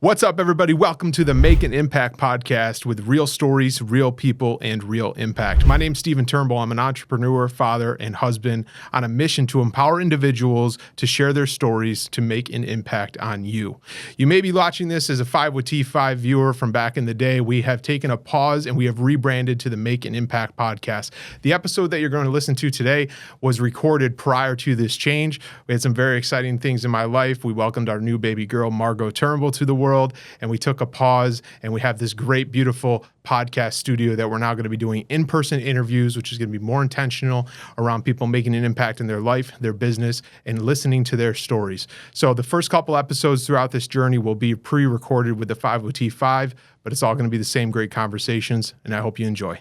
What's up, everybody? Welcome to the Make an Impact podcast with real stories, real people, and real impact. My name's Stephen Turnbull. I'm an entrepreneur, father, and husband on a mission to empower individuals to share their stories to make an impact on you. You may be watching this as a 5 with T5 viewer from back in the day. We have taken a pause and we have rebranded to the Make an Impact podcast. The episode that you're going to listen to today was recorded prior to this change. We had some very exciting things in my life. We welcomed our new baby girl, Margot Turnbull, to the world. And we took a pause and we have this great, beautiful podcast studio that we're now going to be doing in-person interviews, which is going to be more intentional around people making an impact in their life, their business, and listening to their stories. So the first couple episodes throughout this journey will be pre-recorded with the 5 with T5, but it's all going to be the same great conversations, and I hope you enjoy.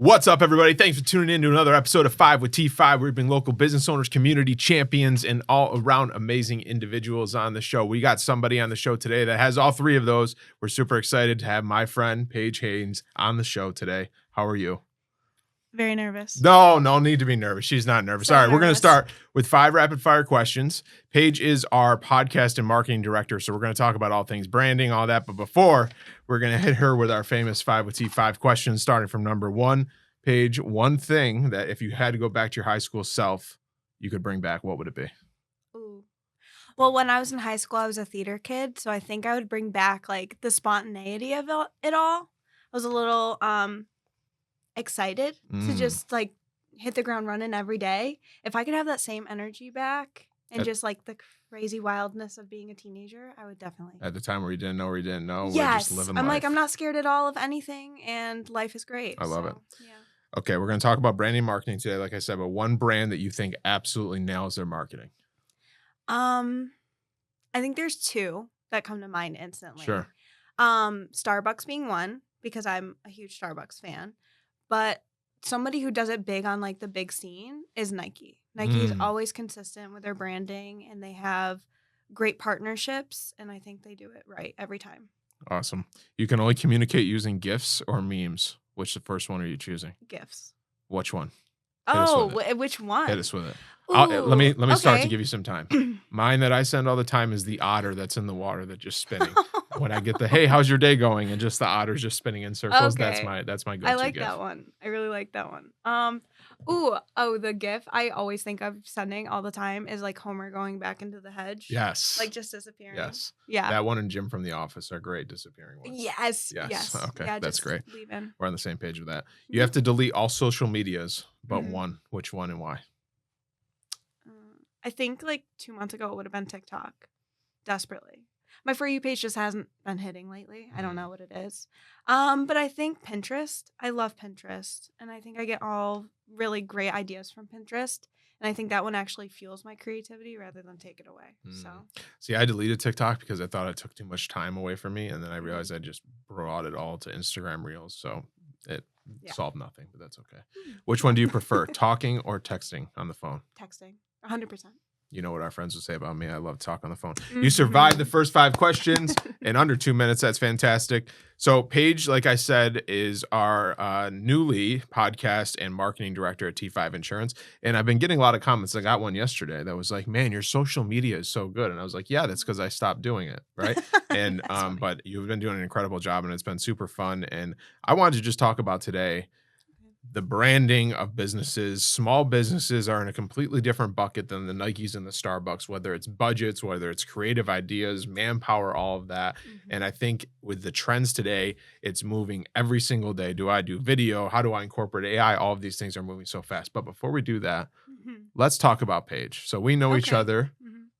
What's up, everybody? Thanks for tuning in to another episode of 5 with T5, where we bring local business owners, community champions, and all around amazing individuals on the show. We got somebody on the show today that has all three of those. We're super excited to have my friend, Paige Haines, on the show today. How are you? Very nervous. No need to be nervous. She's not nervous. So all right, we're going to nervous. start with 5 rapid fire questions. Paige is our podcast and marketing director, so we're going to talk about all things branding, all that. But before, we're going to hit her with our famous 5 with T5 questions, starting from number 1. Paige, one thing that if you had to go back to your high school self, you could bring back, what would it be? Ooh. Well, when I was in high school, I was a theater kid, so I think I would bring back like the spontaneity of it all. I was a little excited to just like hit the ground running every day. If I could have that same energy back and just like the crazy wildness of being a teenager, I would definitely. At the time where you didn't know we're Yes, just living I'm life. like, I'm not scared at all of anything, and life is great. I love it. Yeah. Okay, we're going to talk about branding and marketing today, like I said, but one brand that you think absolutely nails their marketing. I think there's two that come to mind instantly. Sure. Starbucks being one, because I'm a huge Starbucks fan, but somebody who does it big on like the big scene is Nike. Nike is always consistent with their branding, and they have great partnerships, and I think they do it right every time. Awesome. You can only communicate using GIFs or memes. Which the first one are you choosing? GIFs. Which one? Which one? Hit us with it. Ooh, Let me start okay. to give you some time. Mine that I send all the time is the otter that's in the water that's just spinning. When I get the, hey, how's your day going? And just the otter's just spinning in circles. Okay. That's my go-to I like GIF. that one. I really like that one. The GIF I always think of sending all the time is like Homer going back into the hedge. Yes. Like just disappearing. Yes. Yeah. That one and Jim from The Office are great disappearing ones. Yes. Okay, Yeah, that's just great. leaving. We're on the same page with that. You have to delete all social medias but Mhm. one. Which one and why? I think like 2 months ago it would have been TikTok. Desperately. My For You page just hasn't been hitting lately. I don't know what it is. But I think Pinterest. I love Pinterest. And I think I get all really great ideas from Pinterest. And I think that one actually fuels my creativity rather than take it away. So See, I deleted TikTok because I thought it took too much time away from me. And then I realized I just brought it all to Instagram Reels. So it solved nothing, but that's okay. Which one do you prefer, talking or texting on the phone? texting. 100%. You know what our friends would say about me. I love talk on the phone. You survived the first 5 questions in under 2 minutes. That's fantastic. So Paige, like I said, is our newly podcast and marketing director at T5 Insurance. And I've been getting a lot of comments. I got one yesterday that was like, man, your social media is so good. And I was like, yeah, that's because I stopped doing it. Right. And but you've been doing an incredible job and it's been super fun. And I wanted to just talk about today the branding of businesses. Small businesses are in a completely different bucket than the Nikes and the Starbucks, whether it's budgets, whether it's creative ideas, manpower, all of that. And I think with the trends today, it's moving every single day. Do I do video? How do I incorporate AI? All of these things are moving so fast. But before we do that, let's talk about Paige. So we know each other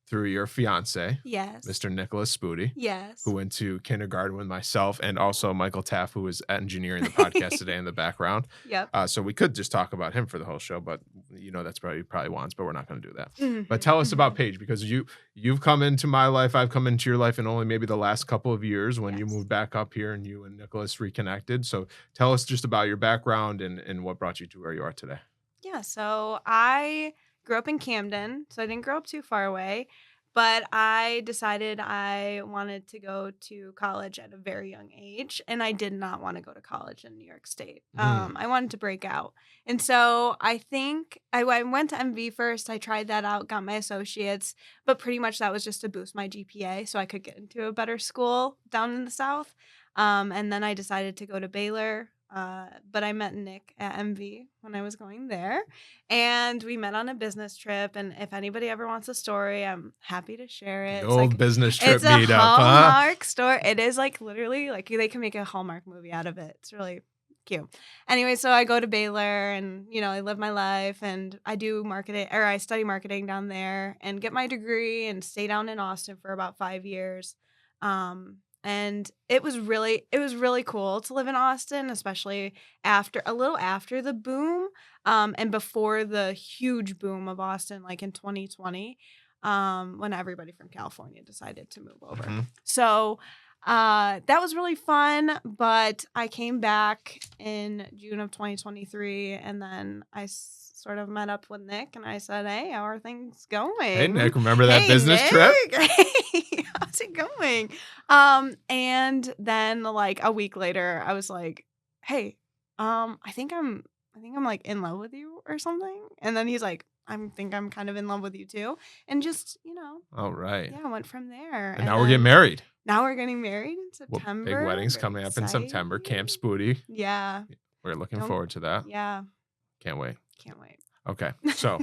through your fiance, Yes. Mr. Nicholas Spoody. Yes. Who went to kindergarten with myself, and also Michael Taff, who is engineering the podcast today in the background. Yep. So we could just talk about him for the whole show, but you know that's probably wants, but we're not going to do that. But tell us about Paige, because you've come into my life, I've come into your life in only maybe the last couple of years when you moved back up here and you and Nicholas reconnected. So tell us just about your background and what brought you to where you are today. Yeah. So I grew up in Camden, so I didn't grow up too far away. But I decided I wanted to go to college at a very young age, and I did not want to go to college in New York State. I wanted to break out. And so I think I went to MV first. I tried that out, got my associates, but pretty much that was just to boost my GPA so I could get into a better school down in the South. And then I decided to go to Baylor. But I met Nick at MV when I was going there, and we met on a business trip. And if anybody ever wants a story, I'm happy to share it. The It's old like business trip it's a meetup, huh? Hallmark story. It is like literally like they can make a Hallmark movie out of it. It's really cute. Anyway, so I go to Baylor and I live my life and I do marketing or I study marketing down there and get my degree and stay down in Austin for about 5 years. And it was really cool to live in Austin, especially a little after the boom, and before the huge boom of Austin, like in 2020, when everybody from California decided to move over. Mhm. So that was really fun, but I came back in June of 2023, and then I sort of met up with Nick, and I said, "Hey, how are things going?" Hey, Nick, remember that Hey, business trip? Nick. Hey, how's it going? And then like a week later, I was like, "Hey, I think I'm like in love with you or something." And then he's like, "I think I'm kind of in love with you too." And just, All right. yeah, went from there. And now we're getting married. Now we're getting married in Well, September. big wedding's Very coming up in September. Camp exciting. Spooty. Yeah. We're looking Don't- forward to that. Yeah. Can't wait. Can't wait. Okay. So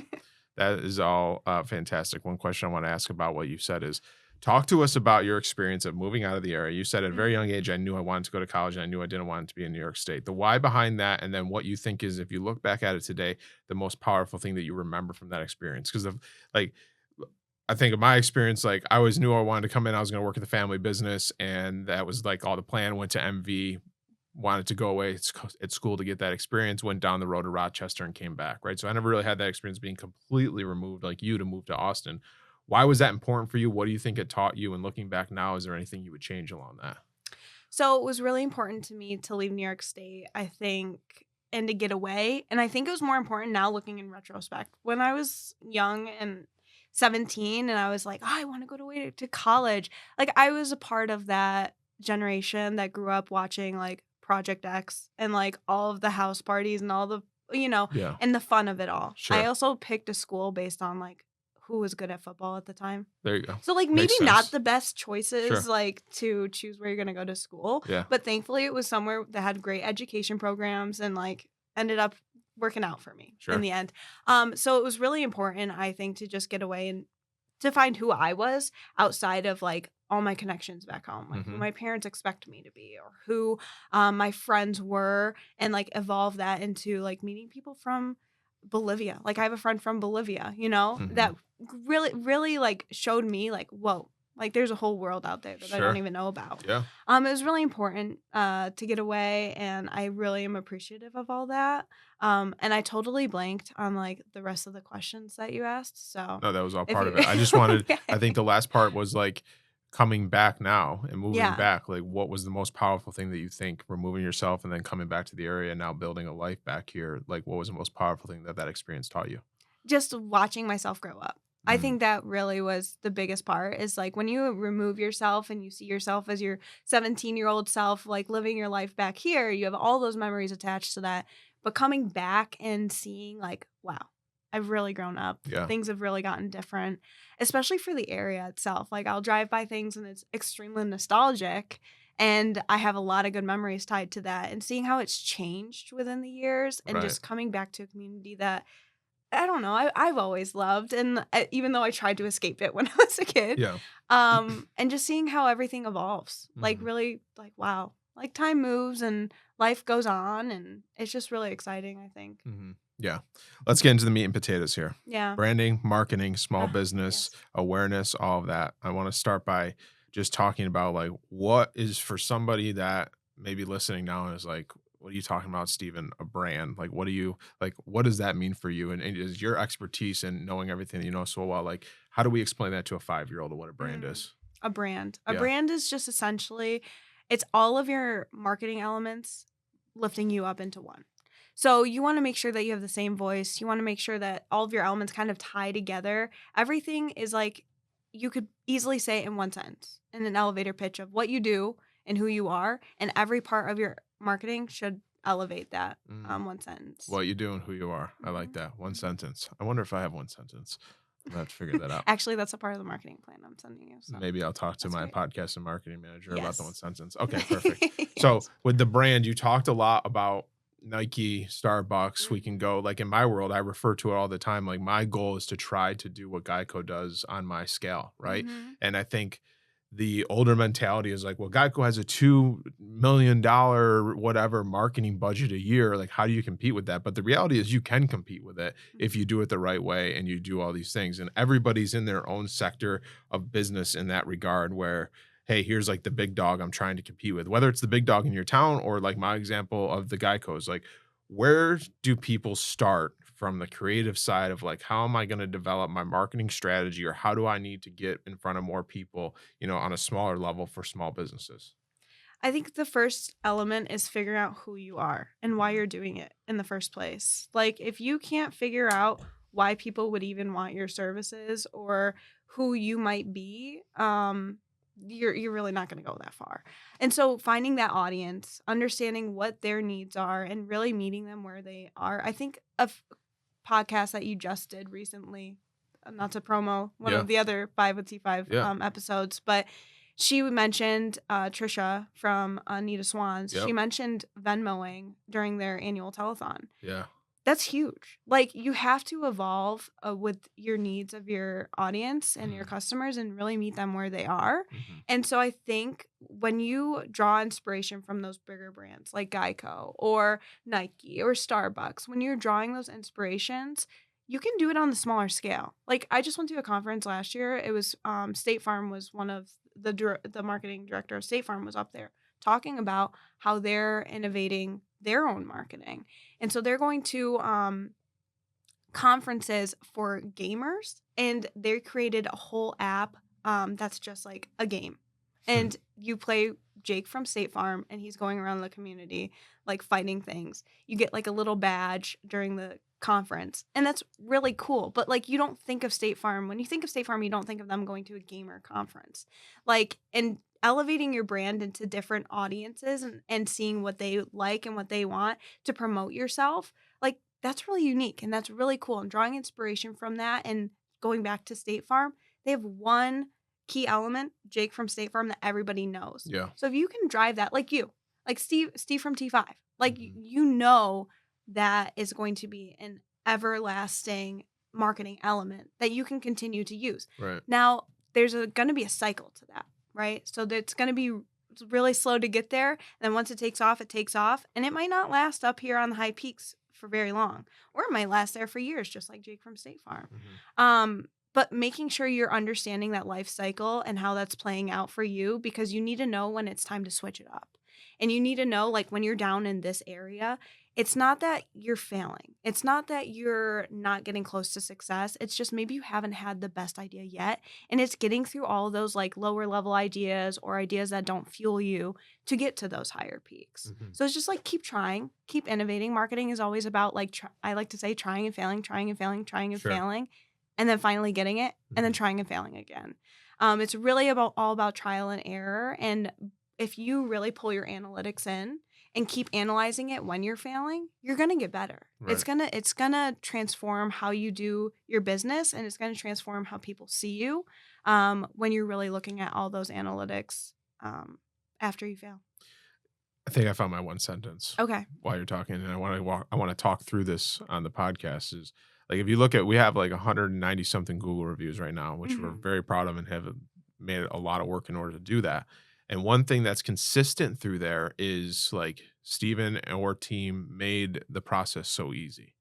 that is all fantastic. One question I want to ask about what you said is talk to us about your experience of moving out of the area. You said at a very young age, I knew I wanted to go to college and I knew I didn't want it to be in New York State. The why behind that, and then what you think is, if you look back at it today, the most powerful thing that you remember from that experience. Because of like, I think of my experience, like I always knew I wanted to come in. I was going to work at the family business, and that was like all the plan. Went to MV, wanted to go away at school to get that experience. Went down the road to Rochester and came back. Right, so I never really had that experience being completely removed, like you, to move to Austin. Why was that important for you? What do you think it taught you? And looking back now, is there anything you would change along that? So it was really important to me to leave New York State, I think, and to get away. And I think it was more important now looking in retrospect. When I was young and 17 and I was like, oh, I want to go away to college. Like I was a part of that generation that grew up watching like Project X and like all of the house parties and all the, Yeah, and the fun of it all. sure. I also picked a school based on like who was good at football at the time. There you go. So like Makes maybe not sense. the best choices Sure. like to choose where you're gonna go to school. Yeah. But thankfully it was somewhere that had great education programs and like ended up working out for me Sure. in the end. So it was really important, I think, to just get away and to find who I was outside of like all my connections back home, like who Mhm. my parents expect me to be or who my friends were, and like evolve that into like meeting people from Bolivia. Like I have a friend from Bolivia, that really, really like showed me like, whoa, like there's a whole world out there that I Sure. don't even know about. Yeah. It was really important to get away, and I really am appreciative of all that. And I totally blanked on like the rest of the questions that you asked. So No, that was all if part you- of it. I just wanted, Okay. I think the last part was like coming back now and moving Yeah. back. Like, what was the most powerful thing that you think, removing yourself and then coming back to the area and now building a life back here? Like, what was the most powerful thing that experience taught you? Just watching myself grow up. I Mm. think that really was the biggest part, is like when you remove yourself and you see yourself as your 17-year-old self, like living your life back here, you have all those memories attached to that. But coming back and seeing like, wow, I've really grown up. Yeah. Things have really gotten different, especially for the area itself. Like I'll drive by things and it's extremely nostalgic. And I have a lot of good memories tied to that. And seeing how it's changed within the years and Right. just coming back to a community that I don't know. I've always loved, and even though I tried to escape it when I was a kid, Yeah. and just seeing how everything evolves, like Mhm. really, like wow, like time moves and life goes on, and it's just really exciting. I think. Mhm. Yeah. Let's get into the meat and potatoes here. Yeah. Branding, marketing, small Ah, business, yes. awareness, all of that. I want to start by just talking about like what is, for somebody that may be listening now and is like, what are you talking about, Stephen? A brand? Like, what does that mean for you? And is your expertise in knowing everything that you know so well, like, how do we explain that to a 5-year-old of what a brand is? A brand. A Yeah. brand is just essentially, it's all of your marketing elements lifting you up into one. So you want to make sure that you have the same voice. You want to make sure that all of your elements kind of tie together. Everything is like you could easily say in one sentence in an elevator pitch of what you do and who you are, and every part of your marketing should elevate that one sentence. What you do and who you are. I like that. One sentence. I wonder if I have one sentence. I'm gonna have to figure that out. Actually, that's a part of the marketing plan I'm sending you. So. Maybe I'll talk to my great. podcast and marketing manager about the one Yes. sentence. Okay, perfect. Yes. So with the brand, you talked a lot about Nike, Starbucks. We can go, like in my world, I refer to it all the time. Like my goal is to try to do what Geico does on my scale, right? And I think the older mentality is like, well, Geico has a $2 million whatever marketing budget a year. Like, how do you compete with that? But the reality is you can compete with it if you do it the right way and you do all these things. And everybody's in their own sector of business in that regard where, hey, here's like the big dog I'm trying to compete with, whether it's the big dog in your town or like my example of the Geicos. Like, where do people start from the creative side of like, how am I going to develop my marketing strategy, or how do I need to get in front of more people, on a smaller level for small businesses? I think the first element is figuring out who you are and why you're doing it in the first place. Like, if you can't figure out why people would even want your services or who you might be, you're really not going to go that far. And so finding that audience, understanding what their needs are, and really meeting them where they are. I think a podcast that you just did recently, not to promo one of the other 5 with T5 episodes, but she mentioned Trisha from Anita Swans. She mentioned Venmoing during their annual telethon. Yeah. That's huge. Like, you have to evolve with your needs of your audience and your customers and really meet them where they are. And so I think when you draw inspiration from those bigger brands like Geico or Nike or Starbucks, when you're drawing those inspirations, you can do it on the smaller scale. Like, I just went to a conference last year. It was State Farm was one of the marketing director of State Farm was up there talking about how they're innovating their own marketing. And so they're going to conferences for gamers, and they created a whole app that's just like a game. And you play Jake from State Farm, and he's going around the community, like, fighting things. You get like a little badge during the conference, and that's really cool. But like, you don't think of State Farm. When you think of State Farm, you don't think of them going to a gamer conference. Like, and elevating your brand into different audiences and seeing what they like and what they want to promote yourself, like, that's really unique and that's really cool. And drawing inspiration from that and going back to State Farm, they have one key element, Jake from State Farm, that everybody knows. Yeah. So if you can drive that, like Steve from T5, like, you know that is going to be an everlasting marketing element that you can continue to use. Right. Now, there's going to be a cycle to that. Right? So it's going to be really slow to get there. And then once it takes off, and it might not last up here on the high peaks for very long, or it might last there for years, just like Jake from State Farm. But making sure you're understanding that life cycle and how that's playing out for you, because you need to know when it's time to switch it up. And you need to know, like, when you're down in this area, it's not that you're failing. It's not that you're not getting close to success. It's just maybe you haven't had the best idea yet. And it's getting through all of those, like, lower level ideas or ideas that don't fuel you to get to those higher peaks. So it's just like, keep trying, keep innovating. Marketing is always about, like, I like to say, trying and failing, and then finally getting it, and then trying and failing again. It's really all about trial and error. And if you really pull your analytics in and keep analyzing it when you're failing, you're going to get better. Right. It's going to transform how you do your business, and it's going to transform how people see you when you're really looking at all those analytics after you fail. I think I found my one sentence. Okay. While you're talking, and I want to talk through this on the podcast, is like, if you look at, we have like 190 something Google reviews right now, which we're very proud of and have made a lot of work in order to do that. And one thing that's consistent through there is, like, Stephen and our team made the process so easy.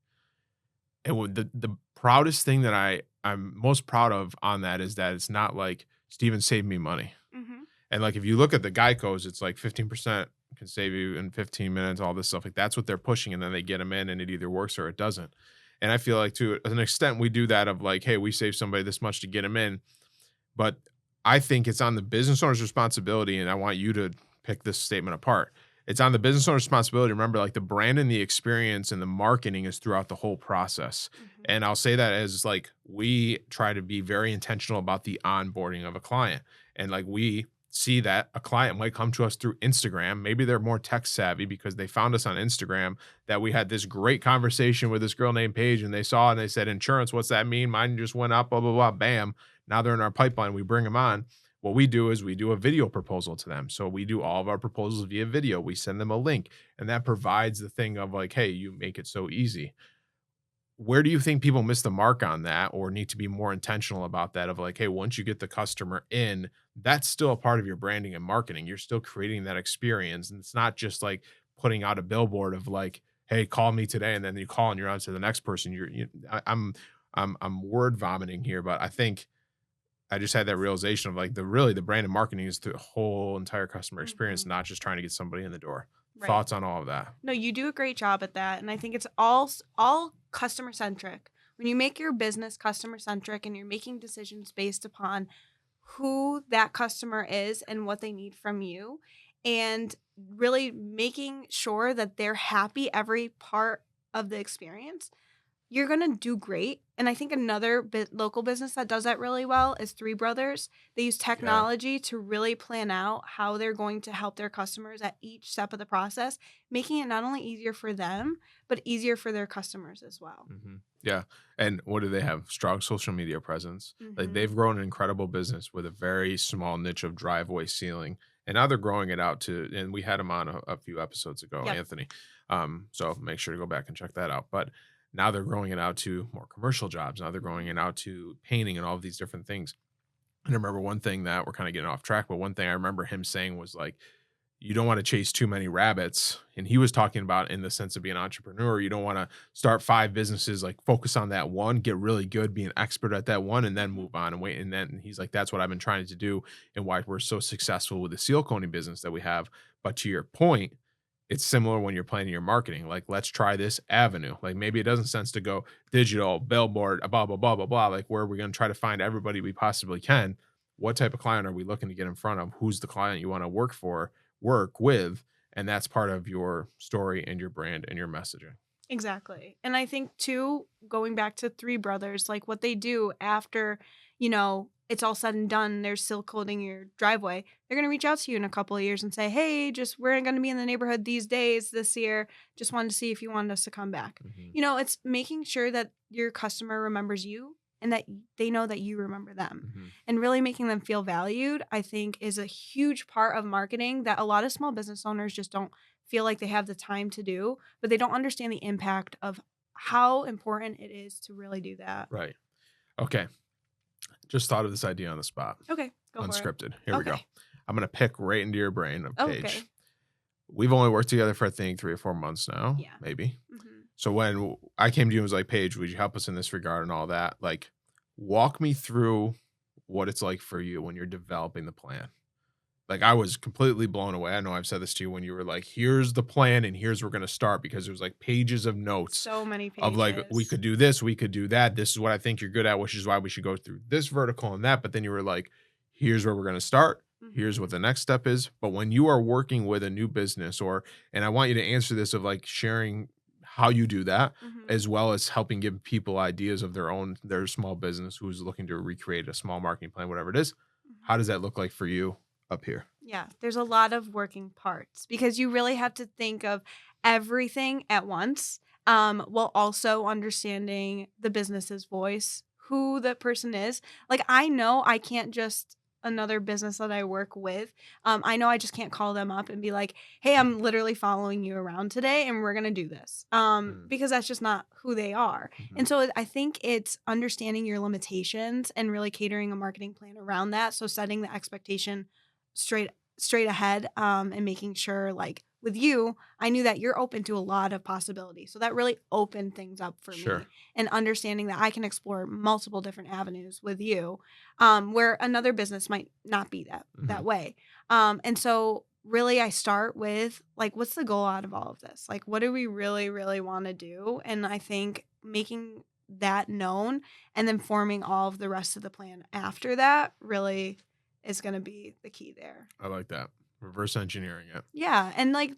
And the proudest thing that I'm most proud of on that is that it's not like Stephen saved me money. And like, if you look at the Geicos, it's like 15% can save you in 15 minutes, all this stuff. Like, that's what they're pushing. And then they get them in, and it either works or it doesn't. And I feel like, to an extent, we do that of like, hey, we save somebody this much to get them in. But I think it's on the business owner's responsibility, and I want you to pick this statement apart. it's on the business owner's responsibility. Remember, like the brand and the experience and the marketing is throughout the whole process. And I'll say that as like we try to be very intentional about the onboarding of a client. And like we see that a client might come to us through Instagram. Maybe they're more tech savvy because they found us on Instagram, that we had this great conversation with this girl named Paige, and they saw and they said, insurance, what's that mean? Mine just went up, blah, blah, blah, bam. Now they're in our pipeline. We bring them on. What we do is we do a video proposal to them. So we do all of our proposals via video. We send them a link, and that provides the thing of like, hey, you make it so easy. Where do you think people miss the mark on that, or need to be more intentional about that of like, hey, once you get the customer in, that's still a part of your branding and marketing. You're still creating that experience. And it's not just like putting out a billboard of like, hey, call me today. And then you call and you're on to the next person. I'm word vomiting here, but I think I just had that realization of like the brand and marketing is the whole entire customer experience, not just trying to get somebody in the door. Right. Thoughts on all of that? No, you do a great job at that, and I think it's all customer centric. When you make your business customer centric and you're making decisions based upon who that customer is and what they need from you, and really making sure that they're happy every part of the experience, you're going to do great. And I think another local business that does that really well is Three Brothers. They use technology to really plan out how they're going to help their customers at each step of the process, making it not only easier for them, but easier for their customers as well. Yeah. And what do they have? Strong social media presence. Like they've grown an incredible business with a very small niche of driveway sealing. And now they're growing it out to, and we had him on a few episodes ago, Anthony. So make sure to go back and check that out. But now they're growing it out to more commercial jobs. Now they're growing it out to painting and all of these different things. And I remember one thing that we're kind of getting off track, but one thing I remember him saying was like, you don't want to chase too many rabbits. And he was talking about in the sense of being an entrepreneur, you don't want to start 5 businesses, like focus on that one, get really good, be an expert at that one, and then move on and wait. And then he's like, that's what I've been trying to do and why we're so successful with the seal coating business that we have. But to your point, it's similar when you're planning your marketing. Like, let's try this avenue. Like maybe it doesn't sense to go digital, billboard, blah, blah, blah, blah, blah. Like where are we going to try to find everybody we possibly can? What type of client are we looking to get in front of? Who's the client you want to work with? And that's part of your story and your brand and your messaging. Exactly. And I think too, going back to Three Brothers, like what they do after, it's all said and done, they're still coating your driveway, they're going to reach out to you in a couple of years and say, hey, we're going to be in the neighborhood these days this year. Just wanted to see if you wanted us to come back. It's making sure that your customer remembers you and that they know that you remember them, and really making them feel valued, I think, is a huge part of marketing that a lot of small business owners just don't feel like they have the time to do, but they don't understand the impact of how important it is to really do that. Right. Okay. Just thought of this idea on the spot. Okay. Go Unscripted. for it. Here we go. I'm going to pick right into your brain of Paige. Okay. We've only worked together for, I think, 3 or 4 months now. Yeah. Maybe. So when I came to you and was like, Paige, would you help us in this regard and all that? Like, walk me through what it's like for you when you're developing the plan. Like, I was completely blown away. I know I've said this to you when you were like, here's the plan and here's where we're going to start, because there's like pages of notes. So many pages. Of like, we could do this, we could do that. This is what I think you're good at, which is why we should go through this vertical and that. But then you were like, here's where we're going to start. Here's what the next step is. But when you are working with a new business, and I want you to answer this of like sharing how you do that, as well as helping give people ideas of their small business who's looking to recreate a small marketing plan, whatever it is. How does that look like for you up here? Yeah, there's a lot of working parts because you really have to think of everything at once, while also understanding the business's voice, who the person is. Like, I know I can't just another business that I work with. I know I just can't call them up and be like, hey, I'm literally following you around today and we're going to do this. Because that's just not who they are. And so I think it's understanding your limitations and really catering a marketing plan around that. So setting the expectation straight ahead, and making sure, like with you, I knew that you're open to a lot of possibilities. So that really opened things up for me, and understanding that I can explore multiple different avenues with you, where another business might not be that way. And so really I start with like, what's the goal out of all of this? Like, what do we really, really want to do? And I think making that known and then forming all of the rest of the plan after that really is going to be the key there. I like that. Reverse engineering it. Yeah, and like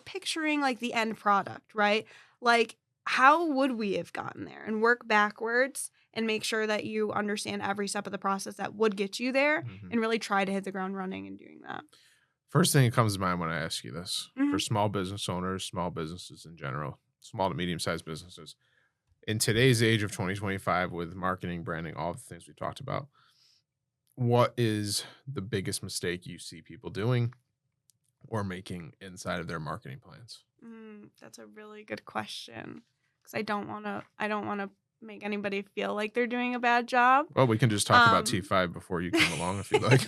picturing like the end product, right? Like how would we have gotten there and work backwards and make sure that you understand every step of the process that would get you there Mhm. and really try to hit the ground running in doing that. First thing that comes to mind when I ask you this, for Mhm. small business owners, small businesses in general, small to medium-sized businesses, in today's age of 2025 with marketing, branding, all the things we talked about, what is the biggest mistake you see people doing or making inside of their marketing plans? That's a really good question because I don't want to make anybody feel like they're doing a bad job. Well, we can just talk about Um, T5 before you came along if you'd like.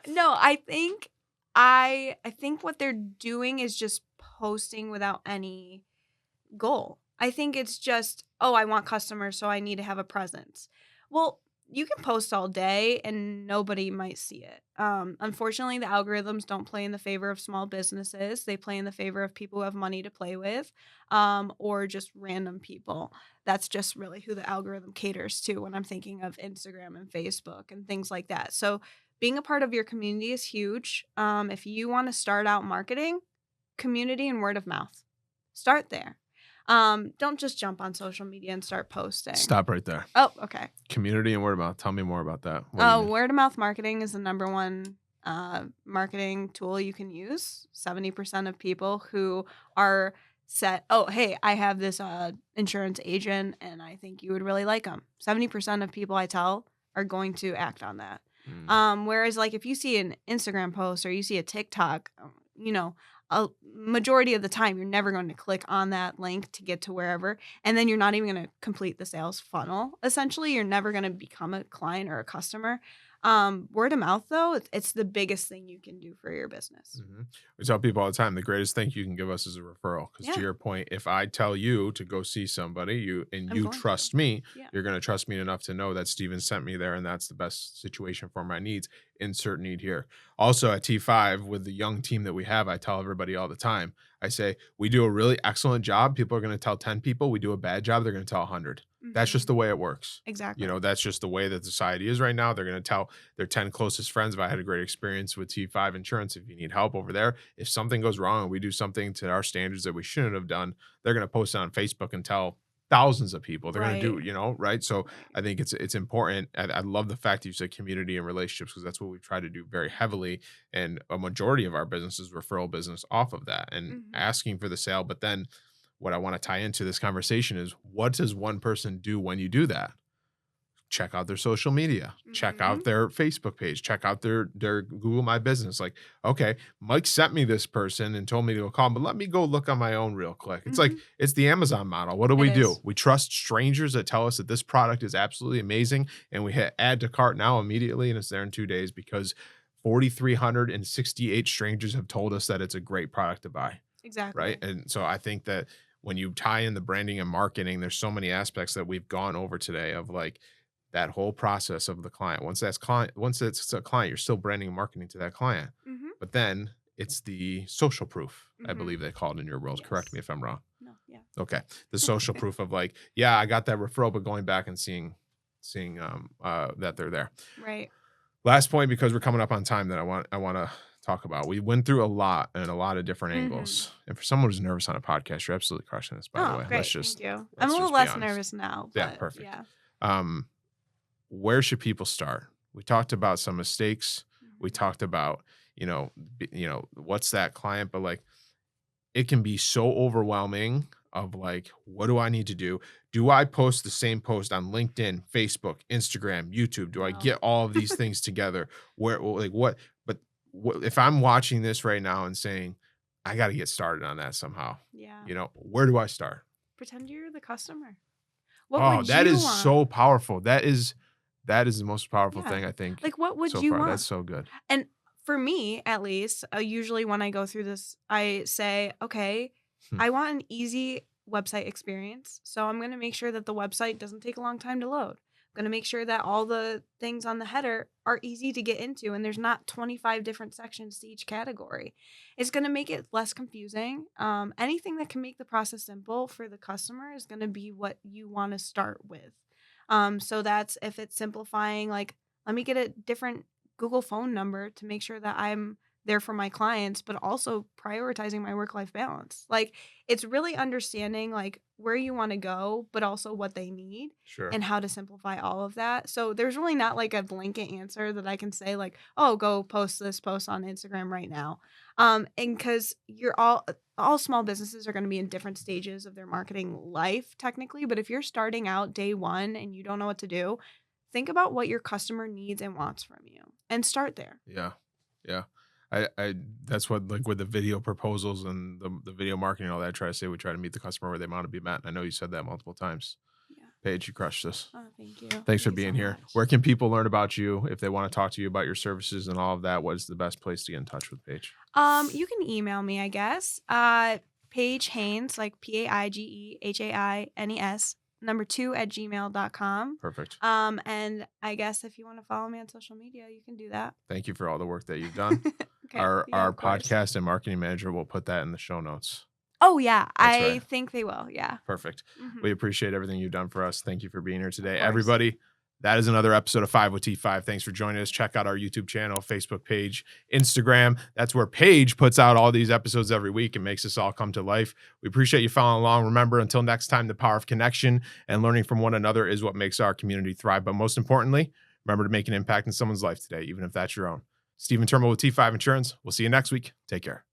no, I think what they're doing is just posting without any goal. I think it's just, oh, I want customers, so I need to have a presence. Well, you can post all day and nobody might see it. Unfortunately, the algorithms don't play in the favor of small businesses. They play in the favor of people who have money to play with, or just random people. That's just really who the algorithm caters to when I'm thinking of Instagram and Facebook and things like that. So, being a part of your community is huge. If you want to start out marketing, community and word of mouth, start there. Don't just jump on social media and start posting. Stop right there. Oh, okay. Community and word of mouth. Tell me more about that. What do you mean? Word of mouth marketing is the number one marketing tool you can use. 70% of people who are set, oh, hey, I have this insurance agent and I think you would really like them. 70% of people I tell are going to act on that. Whereas, like, if you see an Instagram post or you see a TikTok, you know, a majority of the time you're never going to click on that link to get to wherever, and then you're not even going to complete the sales funnel. Essentially, you're never going to become a client or a customer. Word of mouth, though, it's the biggest thing you can do for your business. We tell people all the time the greatest thing you can give us is a referral. Because to Yeah. your point, if I tell you to go see somebody, you I'm going to. trust me, Yeah. you're going to trust me enough to know that Steven sent me there and that's the best situation for my needs. Insert need here. Also at T5 with the young team that we have, I tell everybody all the time. I say we do a really excellent job. People are going to tell 10 people. We do a bad job. They're going to tell 100. That's just the way it works. Exactly. That's just the way that society is right now. They're going to tell their 10 closest friends if I had a great experience with T5 insurance. If you need help over there, if something goes wrong and we do something to our standards that we shouldn't have done, they're going to post it on Facebook and tell thousands of people. They're going to do, right? So Right. I think it's important. I love the fact that you said community and relationships because that's what we try to do very heavily. And a majority of our business is referral business off of that and asking for the sale. But then what I want to tie into this conversation is what does one person do when you do that? Check out their social media, check out their Facebook page, check out their Google My Business. Like, okay, Mike sent me this person and told me to go call him, but let me go look on my own real quick. It's like, it's the Amazon model. What do we do? We trust strangers that tell us that this product is absolutely amazing. And we hit add to cart now immediately. And it's there in 2 days because 4,368 strangers have told us that it's a great product to buy. Exactly. Right. And so I think that when you tie in the branding and marketing, there's so many aspects that we've gone over today of like, that whole process of the client. Once it's a client, you're still branding and marketing to that client. But then it's the social proof, I believe they call it in your world. Yes. Correct me if I'm wrong. No, yeah. Okay. The social proof of like, yeah, I got that referral, but going back and seeing that they're there. Right. Last point, because we're coming up on time that I want to talk about. We went through a lot and a lot of different angles. And for someone who's nervous on a podcast, you're absolutely crushing this, by the way. Great. Thank you. I'm a little less nervous now. But yeah, perfect. Yeah. Where should people start? We talked about some mistakes. We talked about, what's that client, but like it can be so overwhelming of like, what do I need to do? Do I post the same post on LinkedIn, Facebook, Instagram, YouTube? Do I get all of these things together? But if I'm watching this right now and saying, I got to get started on that somehow. Yeah. Where do I start? Pretend you're the customer. That is so powerful. That is the most powerful thing, I think. Like, what would so you far. want? That's so good. And for me, at least, usually when I go through this, I say, okay, I want an easy website experience. So I'm going to make sure that the website doesn't take a long time to load. I'm going to make sure that all the things on the header are easy to get into and there's not 25 different sections to each category. It's going to make it less confusing. Anything that can make the process simple for the customer is going to be what you want to start with. So that's if it's simplifying, like, let me get a different Google phone number to make sure that I'm there for my clients, but also prioritizing my work-life balance. Like, it's really understanding like where you want to go, but also what they need Sure. and how to simplify all of that. So there's really not like a blanket answer that I can say like, oh, go post this post on Instagram right now. And because you're all small businesses are going to be in different stages of their marketing life technically, but if you're starting out day one and you don't know what to do, think about what your customer needs and wants from you and start there. Yeah. Yeah. I that's what, like, with the video proposals and the video marketing and all that, I try to say we try to meet the customer where they want to be met. And I know you said that multiple times. Yeah. Paige, you crushed this. Oh, thank you. Thanks for Thank you being so here. much. Where can people learn about you if they want to talk to you about your services and all of that? What is the best place to get in touch with Paige? You can email me, I guess. Paige Haines, like PaigeHaines, #2 @gmail.com. Perfect. And I guess if you want to follow me on social media, you can do that. Thank you for all the work that you've done. Okay. Our Yeah, of course. podcast and marketing manager will put that in the show notes. Oh yeah, That's I right. think they will. Yeah. Perfect. Mhm. We appreciate everything you've done for us. Thank you for being here today. course. Everybody, that is another episode of 5 with T5. Thanks for joining us. Check out our YouTube channel, Facebook page, Instagram. That's where Paige puts out all these episodes every week and makes us all come to life. We appreciate you following along. Remember, until next time, the power of connection and learning from one another is what makes our community thrive. But most importantly, remember to make an impact in someone's life today, even if that's your own. Stephen Turnbull with T5 Insurance. We'll see you next week. Take care.